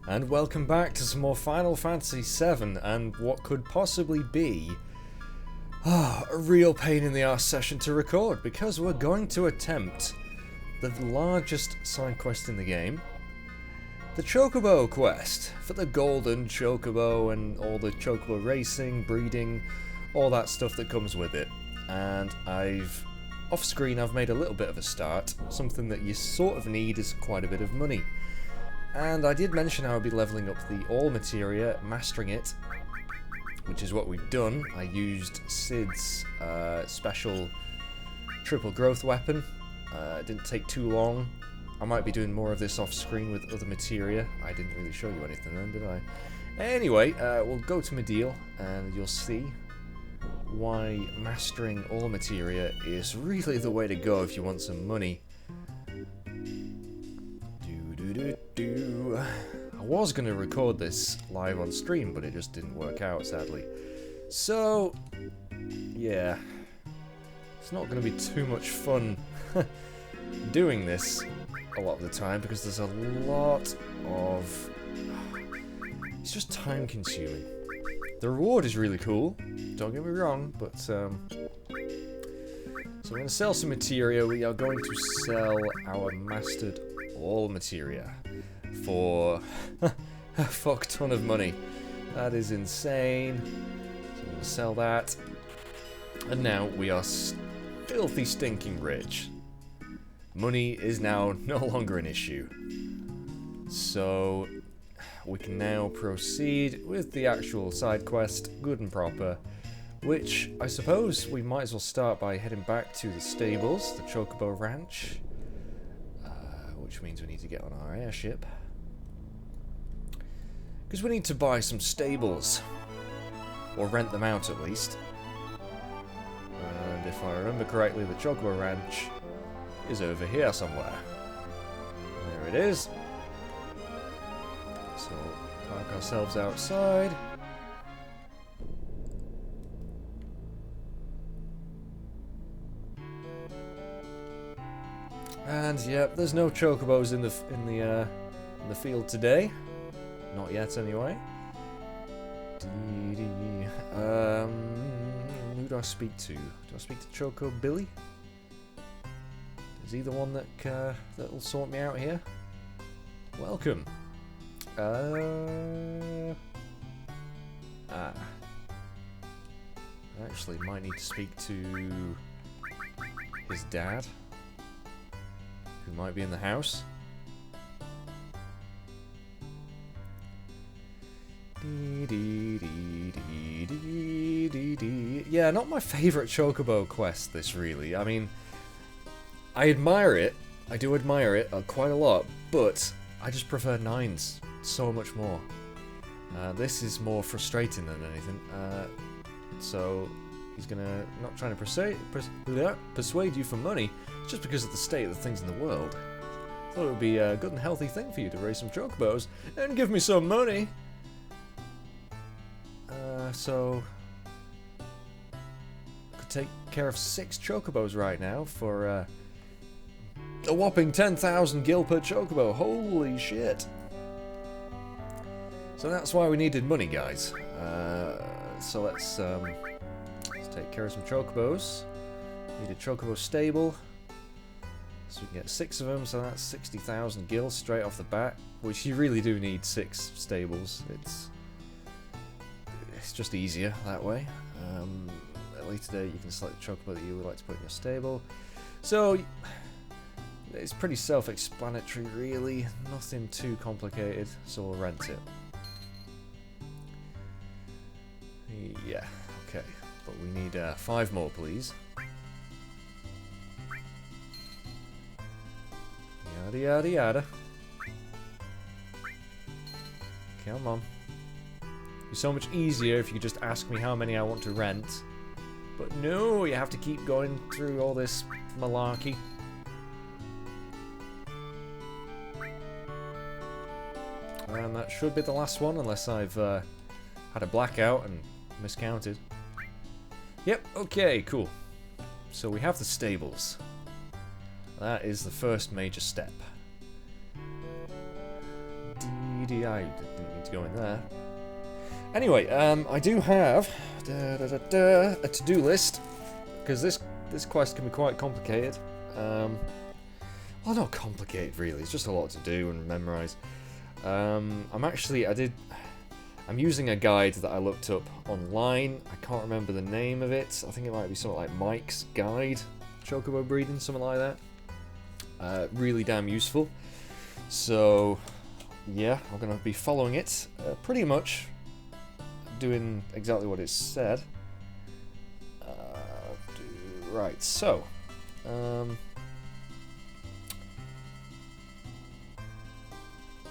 And welcome back to some more Final Fantasy VII and what could possibly be a real pain in the arse session to record, because we're going to attempt the largest side quest in the game, the Chocobo quest for the golden Chocobo and all the Chocobo racing, breeding, all that stuff that comes with it. And off screen I've made a little bit of a start. Something that you sort of need is quite a bit of money. And I did mention I would be leveling up the all materia, mastering it, which is what we've done. I used Sid's special triple growth weapon. It didn't take too long. I might be doing more of this off screen with other materia. I didn't really show you anything then, did I? Anyway, we'll go to Medeal and you'll see why mastering all materia is really the way to go if you want some money. I was going to record this live on stream, but it just didn't work out, sadly. So, yeah. It's not going to be too much fun doing this a lot of the time, because there's a lot of... It's just time consuming. The reward is really cool, don't get me wrong, but so we're going to sell some materia. We are going to sell our mastered all materia for a fuck ton of money. That is insane. So we'll sell that. And now we are filthy stinking rich. Money is now no longer an issue. So we can now proceed with the actual side quest, good and proper, which I suppose we might as well start by heading back to the stables, the Chocobo Ranch, which means we need to get on our airship. Because we need to buy some stables. Or rent them out, at least. And if I remember correctly, the Chocobo Ranch is over here somewhere. There it is. So, park ourselves outside. And yep, there's no chocobos in the field today. Not yet, anyway. Who do I speak to? Do I speak to Choco Billy? Is he the one that will sort me out here? Welcome. I actually might need to speak to his dad, who might be in the house. Yeah, not my favourite Chocobo quest, this really. I mean, I admire it. I do admire it quite a lot, but I just prefer 9s so much more. This is more frustrating than anything. So he's gonna not trying to persuade you for money just because of the state of the things in the world. Thought it would be a good and healthy thing for you to raise some chocobos and give me some money. So I could take care of 6 chocobos right now for a whopping 10,000 gil per chocobo. Holy shit! So that's why we needed money, guys. So let's take care of some chocobos. Need a chocobo stable, so we can get 6 of them. So that's 60,000 gil straight off the bat, which you really do need 6 stables. It's just easier that way. Later you can select the chocobo that you would like to put in your stable. So it's pretty self-explanatory, really. Nothing too complicated. So we'll rent it. Yeah, okay. But we need 5 more, please. Yada yada yada. Come on. It'd be so much easier if you could just ask me how many I want to rent. But no, you have to keep going through all this malarkey. And that should be the last one, unless I've had a blackout and miscounted. Yep, okay, cool. So we have the stables. That is the first major step. I didn't need to go in there. Anyway, I do have a to-do list, because this quest can be quite complicated. Well, not complicated really, it's just a lot to do and memorize. I'm using a guide that I looked up online. I can't remember the name of it. I think it might be something like Mike's Guide, Chocobo Breeding, something like that. Really damn useful. So, yeah, I'm going to be following it, pretty much doing exactly what it said. Right, so, oh,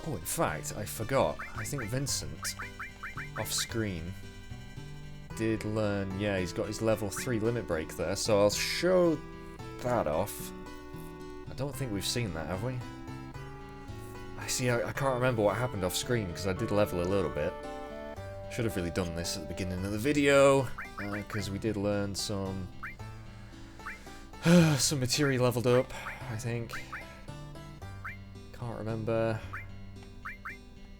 in fact, I forgot. I think Vincent, off screen, did learn, yeah, he's got his level 3 limit break there, so I'll show that off. I don't think we've seen that, have we? I can't remember what happened off screen, because I did level a little bit. Should have really done this at the beginning of the video, because we did learn some materia leveled up, I think. Can't remember.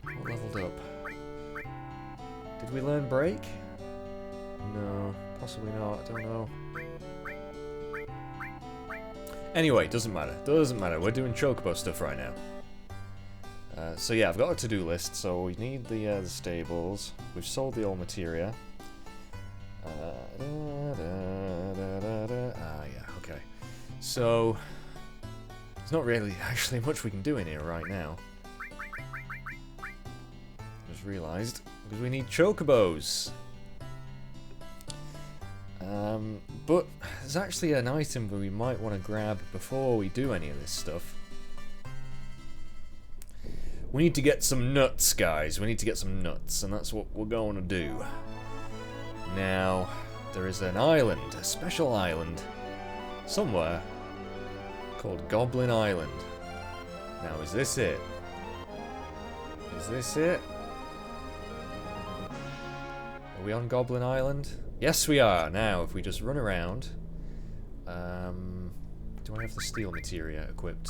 What leveled up? Did we learn break? No, possibly not, I don't know. Anyway, doesn't matter. Doesn't matter. We're doing Chocobo stuff right now. So yeah, I've got a to-do list. So we need the stables. We've sold the old materia. Yeah, okay. So there's not really actually much we can do in here right now. Just realised because we need chocobos. But there's actually an item that we might want to grab before we do any of this stuff. We need to get some nuts, guys. We need to get some nuts, and that's what we're going to do. Now, there is an island, a special island, somewhere, called Goblin Island. Now, is this it? Is this it? Are we on Goblin Island? Yes, we are. Now, if we just run around... do I have the steel materia equipped?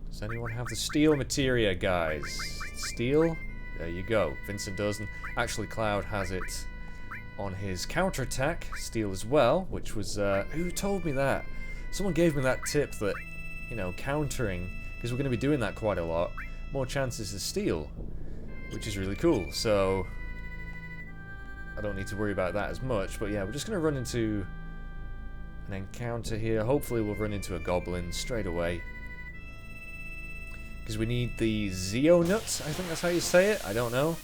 Does anyone have the steel materia, guys? Steel? There you go. Vincent doesn't. Actually, Cloud has it on his counterattack, steel as well, which was... who told me that? Someone gave me that tip that, you know, countering, because we're going to be doing that quite a lot, more chances to steal, which is really cool. So... I don't need to worry about that as much, but yeah, we're just going to run into an encounter here. Hopefully we'll run into a goblin straight away. Because we need the Zeo nuts, I think that's how you say it, I don't know.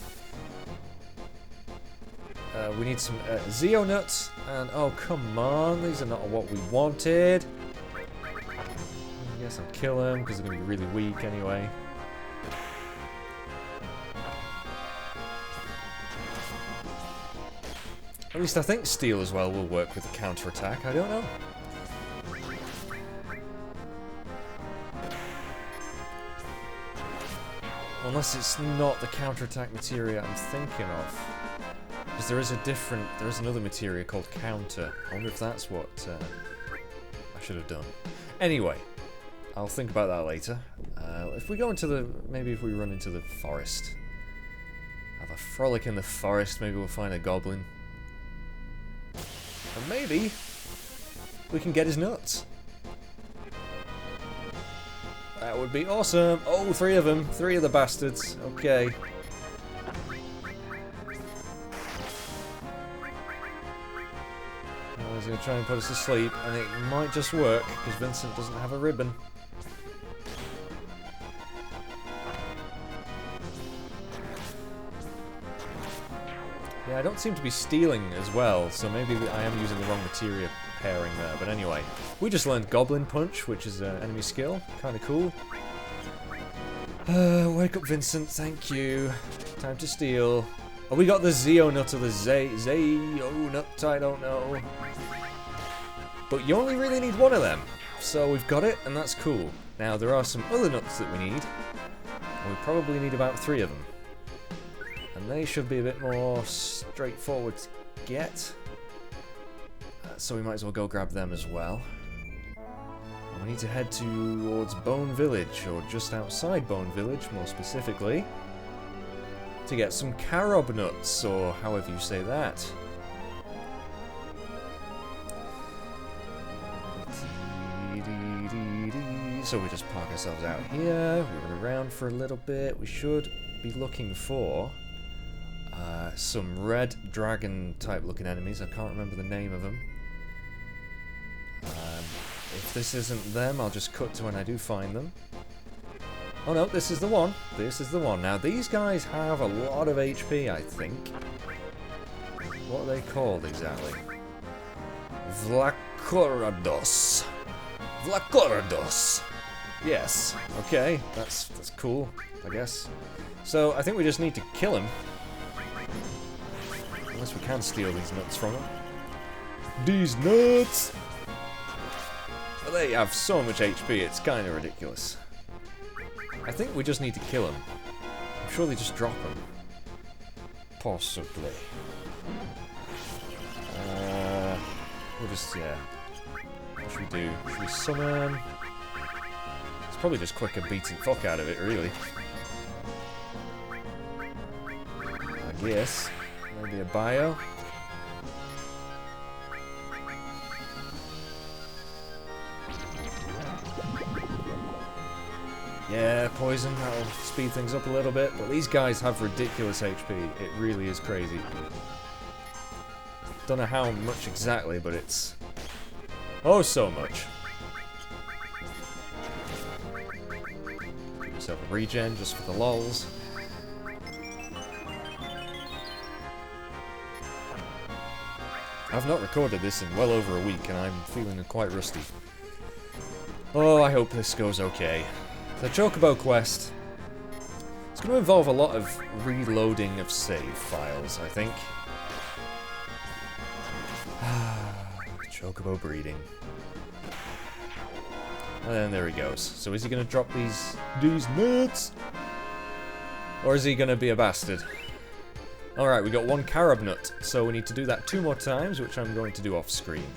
We need some Zeo nuts, and oh come on, these are not what we wanted. I guess I'll kill them, because they're going to be really weak anyway. At least I think steel as well will work with the counter-attack, I don't know. Unless it's not the counter-attack materia I'm thinking of. Because there is another materia called counter. I wonder if that's what I should have done. Anyway, I'll think about that later. If we go into maybe if we run into the forest. Have a frolic in the forest, maybe we'll find a goblin. And maybe we can get his nuts. That would be awesome. Oh, 3 of them. 3 of the bastards. Okay. I was going to try and put us to sleep, and it might just work, because Vincent doesn't have a ribbon. Yeah, I don't seem to be stealing as well, so maybe I am using the wrong materia pairing there. But anyway, we just learned Goblin Punch, which is an enemy skill. Kind of cool. Wake up, Vincent. Thank you. Time to steal. Oh, we got the Zeo Nut or the Zeo Nut, I don't know. But you only really need 1 of them. So we've got it, and that's cool. Now, there are some other nuts that we need. And we probably need about 3 of them. And they should be a bit more straightforward to get. So we might as well go grab them as well. And we we need to head towards Bone Village, or just outside Bone Village, more specifically, to get some carob nuts, or however you say that. So we just park ourselves out here, we run around for a little bit. We should be looking for some red dragon type looking enemies. I can't remember the name of them. If this isn't them, I'll just cut to when I do find them. Oh no, this is the one. This is the one. Now these guys have a lot of HP, I think. What are they called exactly? Vlakorados. Vlakorados. Yes. Okay, that's cool, I guess. So I think we just need to kill him. Unless we can steal these nuts from him. These nuts! They have so much HP, it's kind of ridiculous. I think we just need to kill him. I'm sure they just drop him. Possibly. We'll just, yeah. What should we do? Should we summon? It's probably just quicker beating fuck out of it, really. I guess. Maybe a bio. Yeah, poison, that'll speed things up a little bit, but these guys have ridiculous HP. It really is crazy. Don't know how much exactly, but it's... oh, so much. Give yourself a regen just for the lols. I've not recorded this in well over a week, and I'm feeling quite rusty. Oh, I hope this goes okay. The Chocobo quest, it's going to involve a lot of reloading of save files, I think. Chocobo breeding. And then there he goes. So is he going to drop these nuts? Or is he going to be a bastard? Alright, we got one carob nut, so we need to do that 2 more times, which I'm going to do off screen.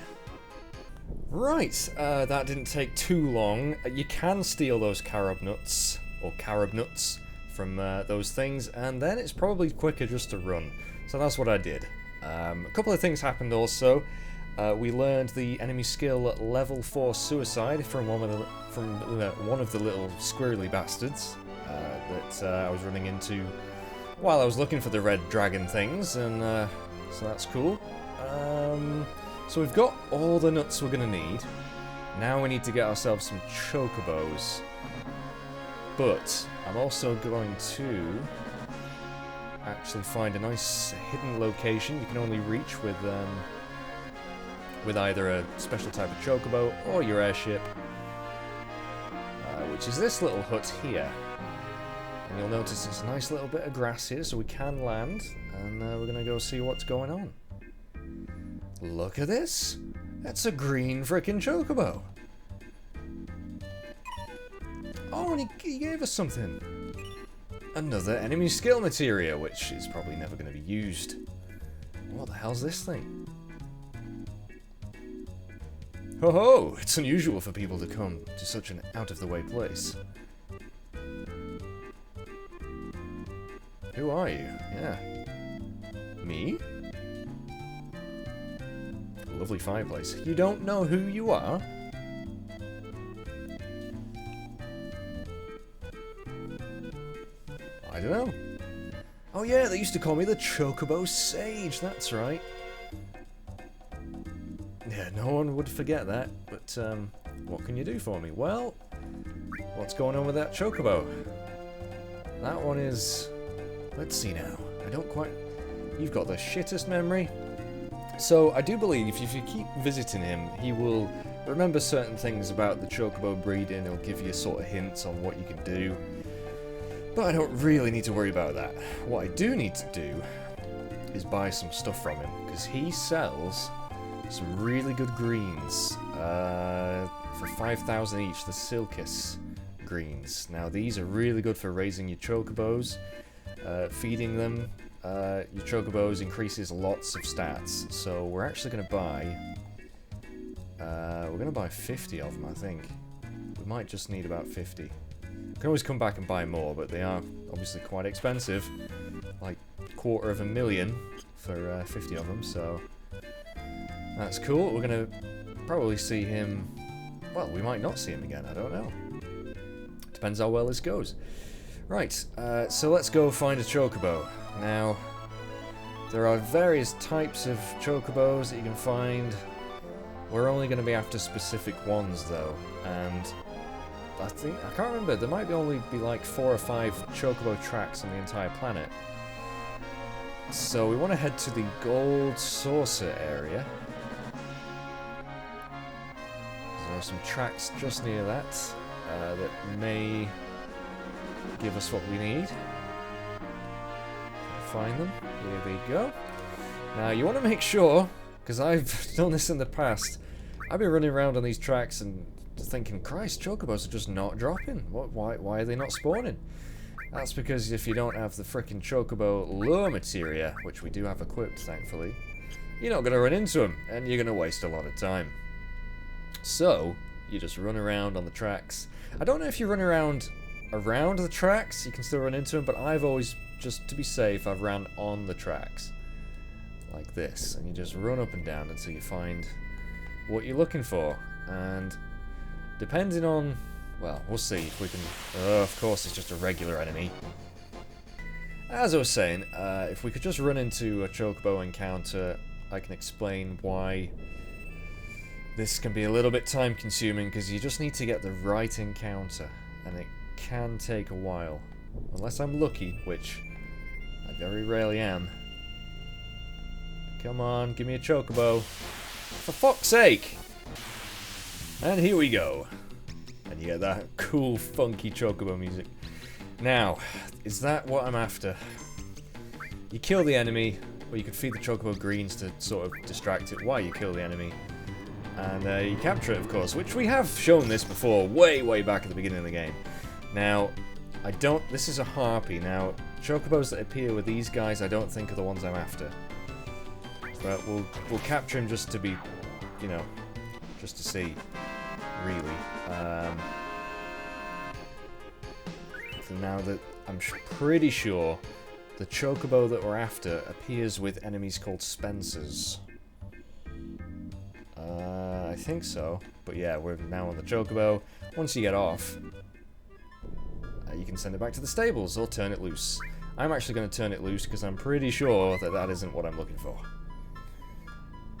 Right, that didn't take too long. You can steal those carob nuts, or carob nuts, from those things, and then it's probably quicker just to run. So that's what I did. A couple of things happened also. We learned the enemy skill level 4 suicide from one of the little squirrely bastards that I was running into while I was looking for the red dragon things, and so that's cool. So we've got all the nuts we're going to need. Now we need to get ourselves some chocobos. But I'm also going to actually find a nice hidden location you can only reach with either a special type of chocobo or your airship, which is this little hut here. And you'll notice there's a nice little bit of grass here, so we can land, and we're going to go see what's going on. Look at this! That's a green frickin' chocobo! Oh, and he gave us something! Another enemy skill materia, which is probably never going to be used. What the hell's this thing? Ho ho! It's unusual for people to come to such an out-of-the-way place. Who are you? Yeah. Me? Lovely fireplace. You don't know who you are? I don't know. Oh yeah, they used to call me the Chocobo Sage, that's right. Yeah, no one would forget that, but what can you do for me? Well, what's going on with that Chocobo? That one is... let's see now. I don't quite... You've got the shittest memory. So, I do believe if you keep visiting him, he will remember certain things about the Chocobo breeding. He'll give you sort of hints on what you can do. But I don't really need to worry about that. What I do need to do is buy some stuff from him, because he sells some really good greens for 5,000 each, the Silkus greens. Now, these are really good for raising your Chocobos, feeding them. Your Chocobos increases lots of stats, so we're actually going to buy 50 of them, I think. We might just need about 50. We can always come back and buy more, but they are obviously quite expensive. Like, $250,000 for 50 of them, so... That's cool. We're gonna probably see him... Well, we might not see him again, I don't know. Depends how well this goes. Right, so let's go find a Chocobo. Now, there are various types of Chocobos that you can find. We're only going to be after specific ones, though, and I can't remember, there might only be like 4 or 5 Chocobo tracks on the entire planet. So we want to head to the Gold Saucer area. There are some tracks just near that that may give us what we need. Find them. Here they go. Now you want to make sure, because I've done this in the past, I've been running around on these tracks and thinking, Christ, Chocobos are just not dropping. Why are they not spawning? That's because if you don't have the frickin' Chocobo lure materia, which we do have equipped, thankfully, you're not going to run into them, and you're going to waste a lot of time. So, you just run around on the tracks. I don't know if you run around the tracks, you can still run into them, but I've always, just to be safe, I've ran on the tracks. Like this. And you just run up and down until you find what you're looking for. And depending on... Well, we'll see if we can... Oh, of course, it's just a regular enemy. As I was saying, if we could just run into a Chocobo encounter, I can explain why this can be a little bit time-consuming, because you just need to get the right encounter, and it can take a while. Unless I'm lucky, which I very rarely am. Come on, give me a Chocobo. For fuck's sake! And here we go. And you get that cool, funky Chocobo music. Now, is that what I'm after? You kill the enemy, or you could feed the Chocobo greens to sort of distract it while you kill the enemy. And you capture it, of course, which we have shown this before, way back at the beginning of the game. Now, this is a harpy. Now, Chocobos that appear with these guys, I don't think are the ones I'm after. But we'll capture him just to be, you know, just to see, really. So now that I'm pretty sure the Chocobo that we're after appears with enemies called Spencers. I think so, but yeah, we're now on the Chocobo. Once you get off, you can send it back to the stables or turn it loose. I'm actually going to turn it loose because I'm pretty sure that that isn't what I'm looking for.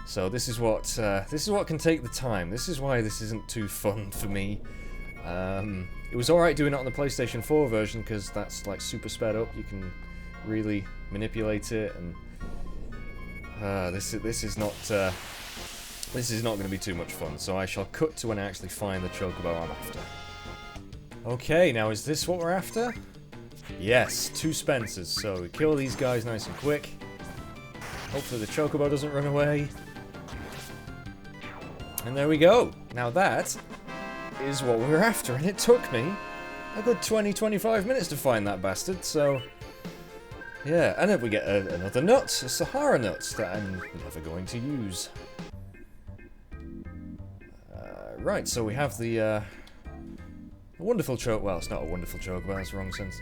So this is what can take the time. This is why this isn't too fun for me. It was alright doing it on the PlayStation 4 version because that's like super sped up. You can really manipulate it, and this is not going to be too much fun. So I shall cut to when I actually find the Chocobo I'm after. Okay, now is this what we're after? Yes, 2 Spencers. So we kill these guys nice and quick. Hopefully the Chocobo doesn't run away. And there we go. Now that is what we were after, and it took me a good 20-25 minutes to find that bastard, so... Yeah, and then we get another nut, a Sahara nut, that I'm never going to use. Right, so we have the wonderful Chocobo. Well, it's not a wonderful Chocobo, that's the wrong sense.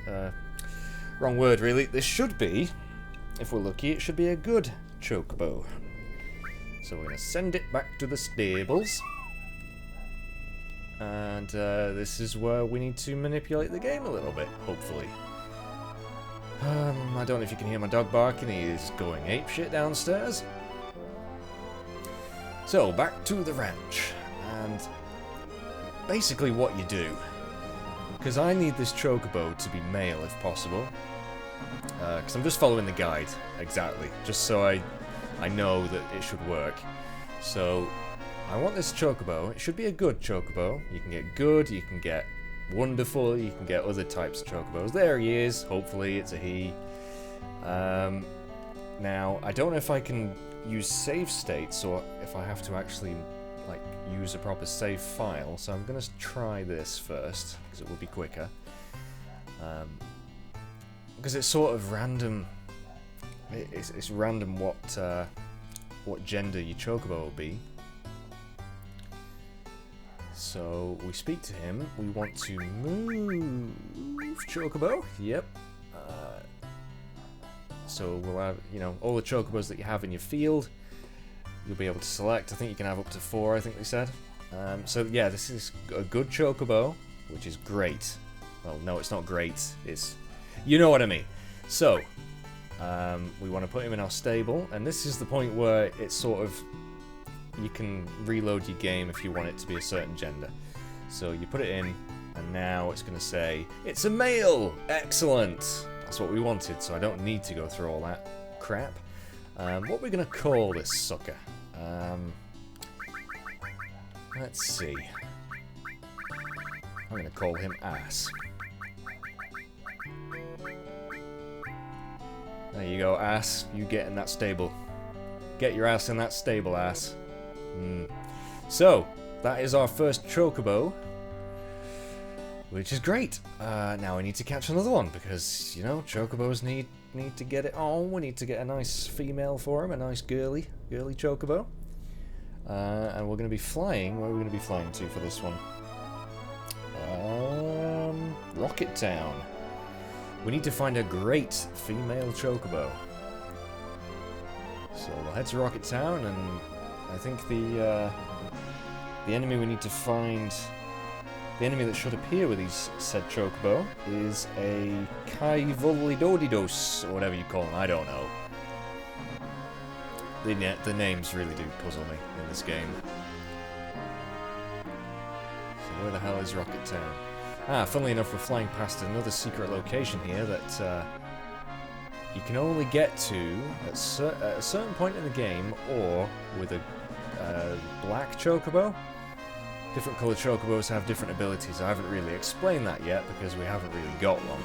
Wrong word, really. This should be, if we're lucky, it should be a good Chocobo. So we're going to send it back to the stables. And this is where we need to manipulate the game a little bit, hopefully. I don't know if you can hear my dog barking, he is going apeshit downstairs. So, back to the ranch. And basically what you do, because I need this Chocobo to be male if possible, because I'm just following the guide, exactly, just so I know that it should work. So, I want this Chocobo. It should be a good Chocobo. You can get good, you can get wonderful, you can get other types of Chocobos. There he is. Hopefully it's a he. Now, I don't know if I can use save states or if I have to actually like use a proper save file. So I'm going to try this first because it will be quicker. Because it's sort of random. It's random what gender your Chocobo will be. So we speak to him. We want to move Chocobo. Yep. So we'll have, you know, all the Chocobos that you have in your field. You'll be able to select. I think you can have up to 4, I think they said. So yeah, this is a good Chocobo, which is great. Well, no, it's not great. It's, you know what I mean. So, we want to put him in our stable, and this is the point where it's sort of, you can reload your game if you want it to be a certain gender. So you put it in, and now it's going to say, it's a male! Excellent! That's what we wanted, so I don't need to go through all that crap. What we're going to call this sucker? Let's see. I'm going to call him Ass. There you go, Ass. You get in that stable. Get your ass in that stable, Ass. So, that is our first Chocobo, which is great. Now we need to catch another one, because, you know, Chocobos need to get it on. We need to get a nice female for him, a nice girly Chocobo. And we're going to be flying. Where are we going to be flying to for this one? Rocket Town. We need to find a great female Chocobo. So we'll head to Rocket Town, and I think the enemy we need to find, the enemy that should appear with these said Chocobo, is a Kaivolidodidos, or whatever you call them. I don't know. The names really do puzzle me in this game. So where the hell is Rocket Town? Ah, funnily enough, we're flying past another secret location here that you can only get to at a certain point in the game, or with a black Chocobo. Different coloured Chocobos have different abilities. I haven't really explained that yet because we haven't really got one.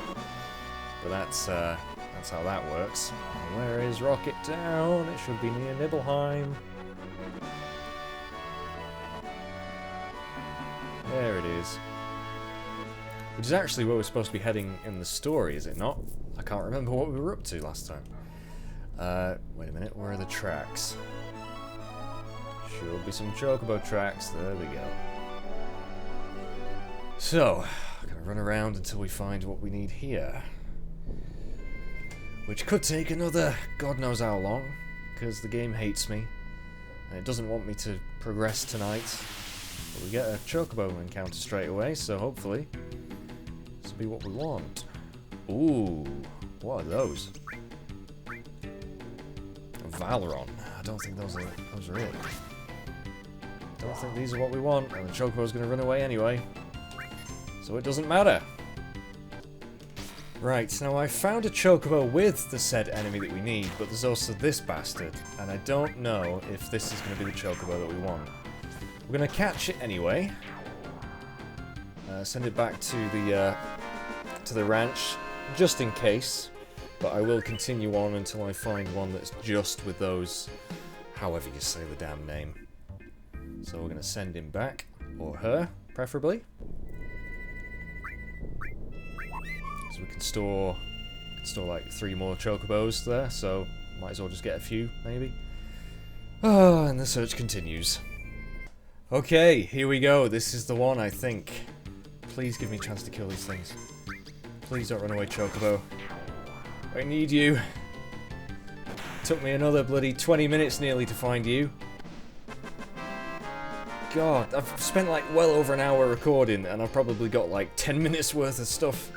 But that's how that works. And where is Rocket Town? It should be near Nibelheim. There it is. Which is actually where we're supposed to be heading in the story, is it not? I can't remember what we were up to last time. Wait a minute, where are the tracks? Should be some Chocobo tracks. There we go. So, I'm gonna run around until we find what we need here. Which could take another God knows how long, because the game hates me, and it doesn't want me to progress tonight. But we get a Chocobo encounter straight away, so hopefully this will be what we want. Ooh, what are those? Valeron. I don't think those are it. Don't think these are what we want, and the Chocobo's going to run away anyway. So it doesn't matter. Right, now I found a Chocobo with the said enemy that we need, but there's also this bastard, and I don't know if this is going to be the Chocobo that we want. We're going to catch it anyway. Send it back to the ranch, just in case. But I will continue on until I find one that's just with those, however you say the damn name. So we're going to send him back, or her, preferably. So we can store like 3 more Chocobos there, so might as well just get a few, maybe. Oh, and the search continues. Okay, here we go. This is the one, I think. Please give me a chance to kill these things. Please don't run away, Chocobo. I need you. Took me another bloody 20 minutes nearly to find you. God, I've spent like well over an hour recording, and I've probably got like 10 minutes worth of stuff.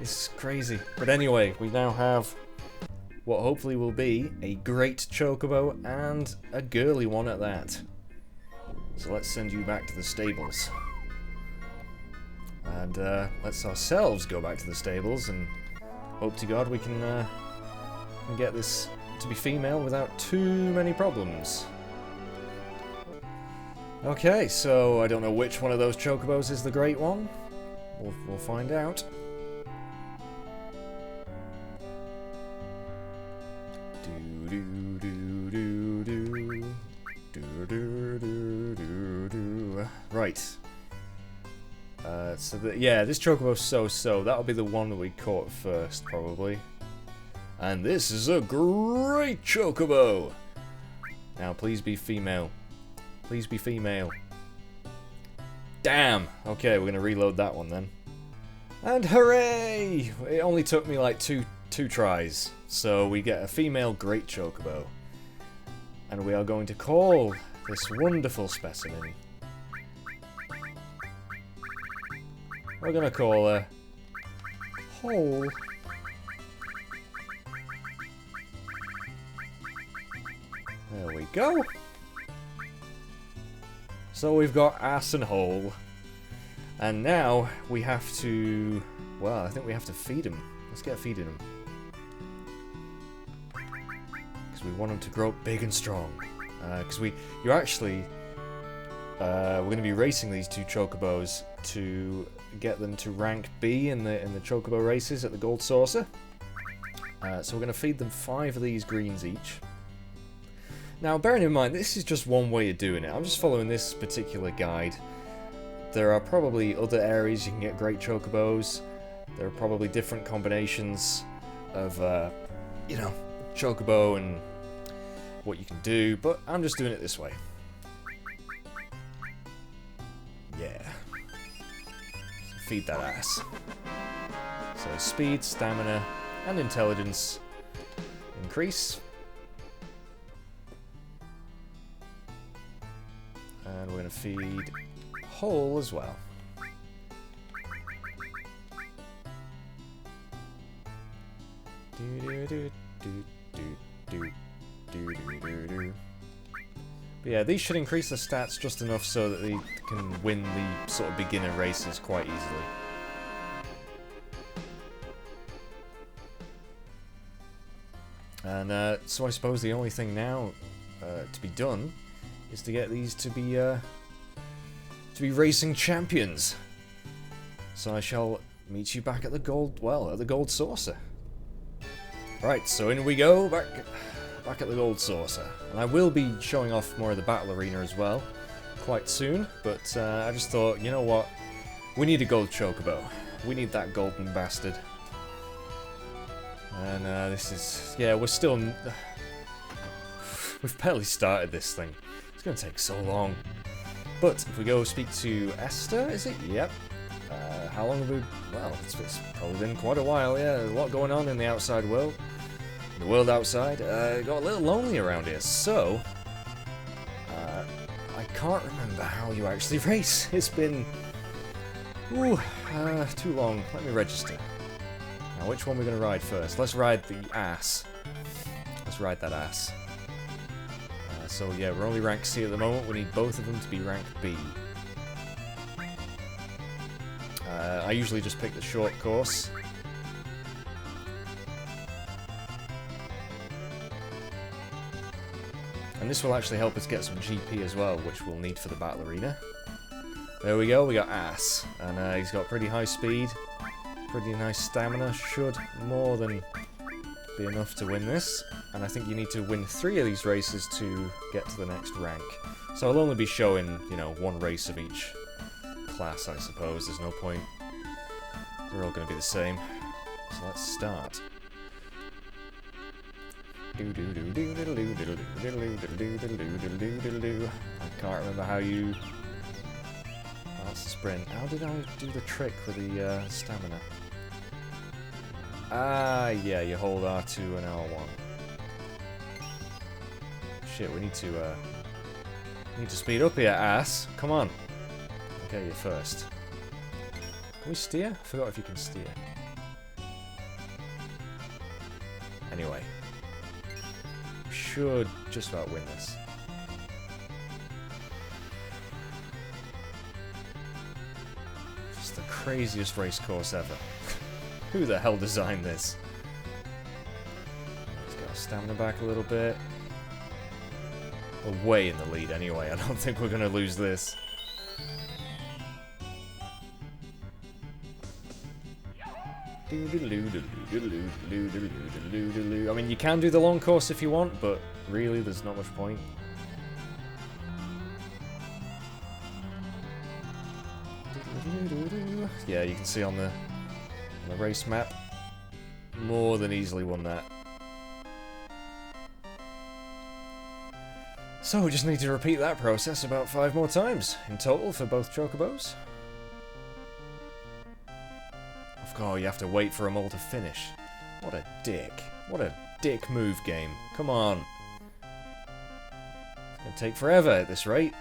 It's crazy. But anyway, we now have what hopefully will be a great Chocobo, and a girly one at that. So let's send you back to the stables. And let's ourselves go back to the stables, and hope to God we can get this to be female without too many problems. Okay, so I don't know which one of those Chocobos is the great one. We'll find out. Right. So yeah, this Chocobo's so-so. That'll be the one that we caught first, probably. And this is a great Chocobo! Now, please be female. Please be female. Damn! Okay, we're gonna reload that one then. And hooray! It only took me like two tries. So we get a female Great Chocobo. And we are going to call this wonderful specimen. We're gonna call her Hole. There we go. So we've got Ass and Hole. And now we have to... Well, I think we have to feed him. Let's get feeding him. Because we want him to grow up big and strong. Because you actually... we're going to be racing these two Chocobos to get them to rank B in the Chocobo races at the Gold Saucer. So we're going to feed them 5 of these greens each. Now, bearing in mind, this is just one way of doing it. I'm just following this particular guide. There are probably other areas you can get great Chocobos. There are probably different combinations of, you know, Chocobo and what you can do, but I'm just doing it this way. Yeah. Feed that ass. So speed, stamina, and intelligence increase. And we're going to feed Hole as well. But yeah, these should increase the stats just enough so that they can win the sort of beginner races quite easily. And so I suppose the only thing now to be done is to get these to be racing champions. So I shall meet you back at the Gold Saucer. Right, so in we go, back at the Gold Saucer. And I will be showing off more of the battle arena as well, quite soon, but I just thought, you know what, we need a gold Chocobo. We need that golden bastard. And this is, yeah, we're still, we've barely started this thing. It's going to take so long. But if we go speak to Esther, is it? Yep. How long have we... Well, it's probably been quite a while, yeah. There's a lot going on in the outside world. The world outside. Got a little lonely around here, so... I can't remember how you actually race. It's been... Ooh, too long. Let me register. Now, which one are we going to ride first? Let's ride the ass. Let's ride that ass. So yeah, we're only rank C at the moment. We need both of them to be rank B. I usually just pick the short course. And this will actually help us get some GP as well, which we'll need for the battle arena. There we go, we got Ass. And he's got pretty high speed, pretty nice stamina. Should more than be enough to win this. And I think you need to win 3 of these races to get to the next rank. So I'll only be showing, you know, 1 race of each class, I suppose. There's no point. They're all going to be the same. So let's start. I can't remember how you... Oh, that's the sprint. How did I do the trick with the stamina? Ah, yeah, you hold R2 and R1. Shit, we need to speed up here, ass. Come on. Okay, you're first. Can we steer? I forgot if you can steer. Anyway. Should just about win this. Just the craziest race course ever. Who the hell designed this? Let's get our stamina back a little bit. We're way in the lead anyway. I don't think we're going to lose this. I mean, you can do the long course if you want, but really, there's not much point. Yeah, you can see on the race map, more than easily won that. So we just need to repeat that process about 5 more times in total for both chocobos. Of course, you have to wait for them all to finish. What a dick. What a dick move, game. Come on. It's gonna take forever at this rate.